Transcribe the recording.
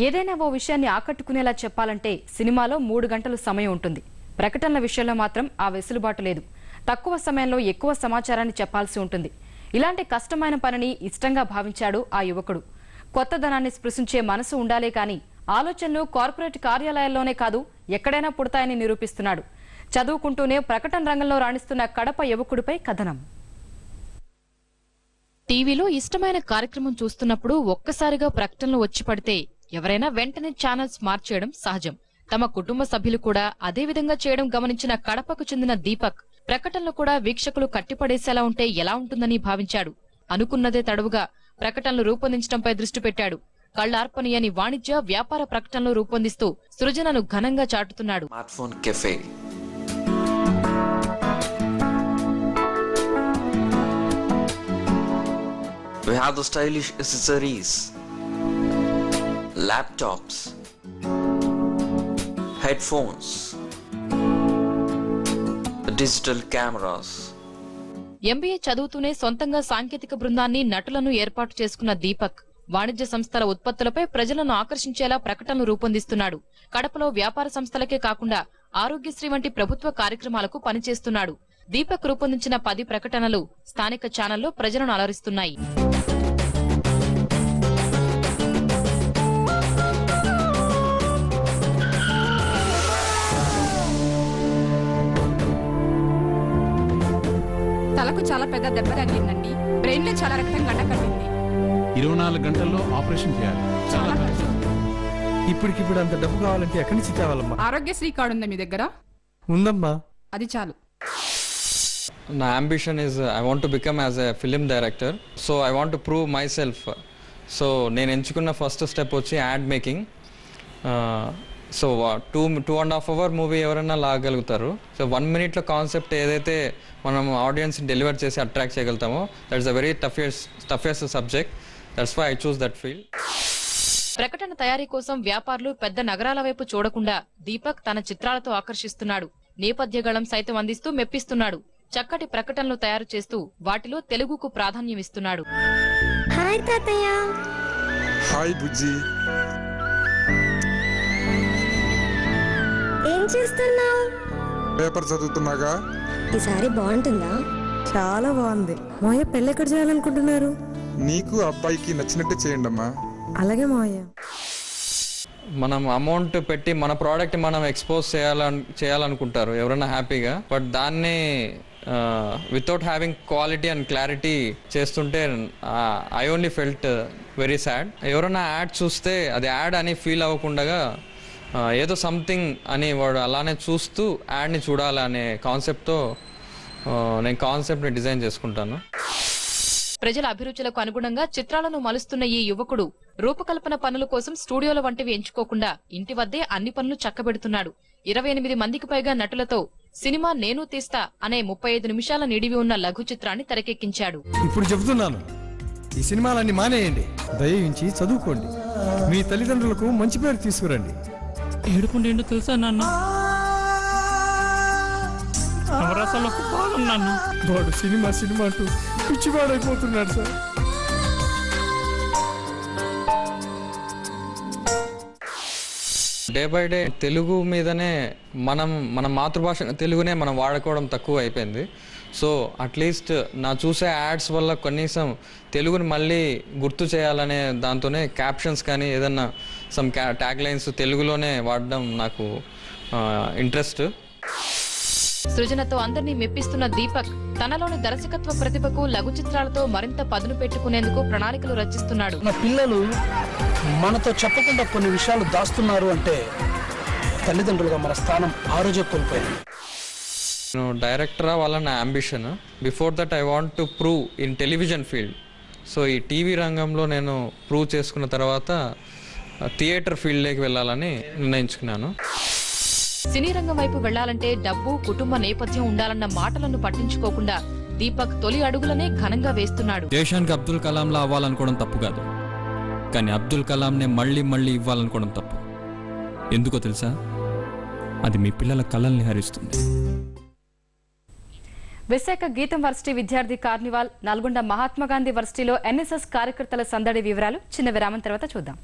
ఏదైనా ఓ విషయాన్ని ఆకట్టుకునేలా చెప్పాలంటే సినిమాలో 3 గంటలు సమయం ఉంటుంది. ప్రకటనల విషయంలో మాత్రం ఆ వెసులుబాటు లేదు. తక్కువ సమయంలో ఎక్కువ సమాచారాన్ని చెప్పాల్సి ఉంటుంది. ఇలాంటి కష్టమైన పనిని ఇష్టంగా భావించాడు ఆ యువకుడు. కొత్తదనాన్ని స్పృశించే మనసు ఉండాలే కానీ ఆలోచనలు కార్పొరేట్ కార్యాలయాల్లోనే కాదు ఎక్కడైనా పుడతాయని నిరూపిస్తున్నాడు. చదువుకుంటూనే ప్రకటన రంగంలో రాణిస్తున్న కడప యువకుడిపై కథనం. టీవీలో ఇష్టమైన కార్యక్రమం చూస్తున్నప్పుడు ఒక్కసారిగా ప్రకటనలు వచ్చి పడితే ఎవరైనా వెంటనే ఛానల్స్ మార్చేయడం సహజం. తమ కుటుంబ సభ్యులు కూడా అదే విధంగా చేయడం గమనించిన కడపకు చెందిన దీపక్ ప్రకటనలు కూడా వీక్షకులు కట్టిపడేసేలా ఉంటే ఎలా ఉంటుందని భావించాడు. అనుకున్నదే తడవుగా ప్రకటనలు రూపొందించడంపై దృష్టి పెట్టాడు. కళ్లార్పణీయని వాణిజ్య వ్యాపార ప్రకటనలు రూపొందిస్తూ సృజనను ఘనంగా చాటుతున్నాడు. We have the stylish accessories, laptops, headphones, digital cameras. MBA చదువుతూనే సొంతంగా సాంకేతిక బృందాన్ని నటులను ఏర్పాటు చేసుకున్న దీపక్ వాణిజ్య సంస్థల ఉత్పత్తులపై ప్రజలను ఆకర్షించేలా ప్రకటనలు రూపొందిస్తున్నాడు. కడపలో వ్యాపార సంస్థలకే కాకుండా ఆరోగ్యశ్రీ వంటి ప్రభుత్వ కార్యక్రమాలకు పనిచేస్తున్నాడు. దీపక్ రూపొందించిన 10 ప్రకటనలు స్థానిక ఛానల్లో ప్రజలను అలరిస్తున్నాయి. తలకు చాలా పెద్ద దెబ్బ తగిలిందండి. బ్రెయిన్ లో చాలా రక్తం గడ్డకట్టింది. 24 గంటల్లో ఆపరేషన్ చేయాలి. చాలా కష్టం. ఇప్పటికిప్పుడు అంత డబ్బు కావాలంటే ఎక్కడి నుంచి తేవాలమ్మా? ఆరోగ్యశ్రీ కార్డు ఉందా మీ దగ్గర? ఉందమ్మా. అది చాలు. నా ambition is I want to become as a film director, so I want to prove myself. So నేను ఎంచుకున్న ఫస్ట్ స్టెప్ వచ్చి ad making. So 2.5 hour movie ఎవరైనా లాగలుగుతారు. సో 1 minute కాన్సెప్ట్ ఏదైతే మనం ఆడియన్స్ డెలివర్ చేసి అట్రాక్ట్ చేయగలుగుతామో that's a very toughest subject. That's why I choose that field. ప్రకటన తయారీ కోసం వ్యాపారులు పెద్ద నగరాల వైపు చూడకుండా దీపక్ తన చిత్రాలతో ఆకర్షిస్తున్నాడు. నేపథ్య గళం సైతం అందిస్తూ మెప్పిస్తున్నాడు. చక్కటి ప్రకటనలు తయారు చేస్తూ వాటిలో తెలుగుకు ప్రాధాన్యం ఇస్తున్నాడు. హాయ్ తాతయ్య. హాయ్ బుజ్జి. ఏం చేస్తున్నావు? పేపర్ చదువుతున్నాగా. ఈసారి బాగుంటుందా? చాలా బాగుంది. మావయ్య పెళ్ళి ఎక్కడ చేయాలనుకుంటున్నారు? నీకు అబ్బాయికి నచ్చినట్టు చేయండి అమ్మా. అలాగే మావయ్య. మనం అమౌంట్ పెట్టి మన ప్రోడక్ట్ మనం ఎక్స్పోజ్ చేయాలనుకుంటారు ఎవరైనా హ్యాపీగా. బట్ దాన్ని without having quality and clarity చేస్తుంటే I only felt very sad. ఎవరైనా యాడ్ చూస్తే అది యాడ్ అని ఫీల్ అవ్వకుండా ఏదో సంథింగ్ అని వాడు అలానే చూస్తూ యాడ్ని చూడాలనే కాన్సెప్ట్తో నేను కాన్సెప్ట్ని డిజైన్ చేసుకుంటాను. ప్రజల అభిరుచులకు అనుగుణంగా చిత్రాలను మలుస్తున్న ఈ యువకుడు రూపకల్పన పనుల కోసం స్టూడియోల వంటివి ఎంచుకోకుండా ఇంటి వద్దే అన్ని పనులు చక్కబెడుతున్నాడు. 28 మందికి పైగా నటులతో సినిమా నేను తీస్తా అనే 35 నిమిషాల నిడివి ఉన్న లఘు చిత్రాన్ని తెరకెక్కించాడు. ఇప్పుడు చెబుతున్నాను, ఈ సినిమాలన్నీ మానేయండి. దయించి చదువుకోండి. మీ తల్లిదండ్రులకు మంచి పేరు తీసుకురండి. ఏడుపుండి ఏంటో తెలుసా నాన్న? నవరసాలకు బాగున్నాను. వాడు సినిమా అంటూ పిచ్చివాడైపోతున్నాడు sir. Day by day Telugu మీదనే మన మాతృభాష తెలుగునే మనం వాడుకోవడం తక్కువ అయిపోయింది. సో అట్లీస్ట్ నా చూసే యాడ్స్ వల్ల కనీసం తెలుగుని మళ్ళీ గుర్తు చేయాలనే దాంతోనే క్యాప్షన్స్ కానీ ఏదన్నా సమ్ ట్యాగ్ లైన్స్ తెలుగులోనే వాడడం నాకు ఇంట్రెస్ట్. సృజనతో అందరినీ మెప్పిస్తున్న దీపక్ తనలోని దర్శకత్వ ప్రతిభకు లఘు చిత్రాలతో మరింత పదును పెట్టుకునేందుకు ప్రణాళికలు రచిస్తున్నాడు. మన పిల్లలు మనతో చెప్పకుండా కొన్ని విషయాలు దాస్తున్నారు అంటే తల్లిదండ్రులుగా మన స్థానం ఆ రోజే కోల్పోయింది. నేను డైరెక్టర్ అవ్వాలని నా ambition. Before that I want to prove in television field. So ఈ టీవీ రంగంలో నేను ప్రూవ్ చేసుకున్న తర్వాత థియేటర్ ఫీల్డ్లోకి వెళ్ళాలని నిర్ణయించుకున్నాను. సినీ రంగం వైపు వెళ్లాలంటే డబ్బు, కుటుంబ నేపథ్యం ఉండాలన్న మాటలను పట్టించుకోకుండా దీపక్ తొలి అడుగులనే ఘనంగా వేస్తున్నాడు. దేశానికి అబ్దుల్ కలాంలా అవ్వాలనుకోవడం తప్పు కాదు, కానీ అబ్దుల్ కలాంనే మళ్ళీ ఇవ్వాలనుకోవడం తప్పు. ఎందుకో తెలుసా? అది మీ పిల్లల కలల్ని హరిస్తుంది. విశాఖ గీతం వర్సిటీ విద్యార్థి కార్నివాల్, నల్గొండ మహాత్మాగాంధీ వర్సిటీలో NSS కార్యకర్తల సందడి వివరాలు చిన్న విరామం తర్వాత చూద్దాం.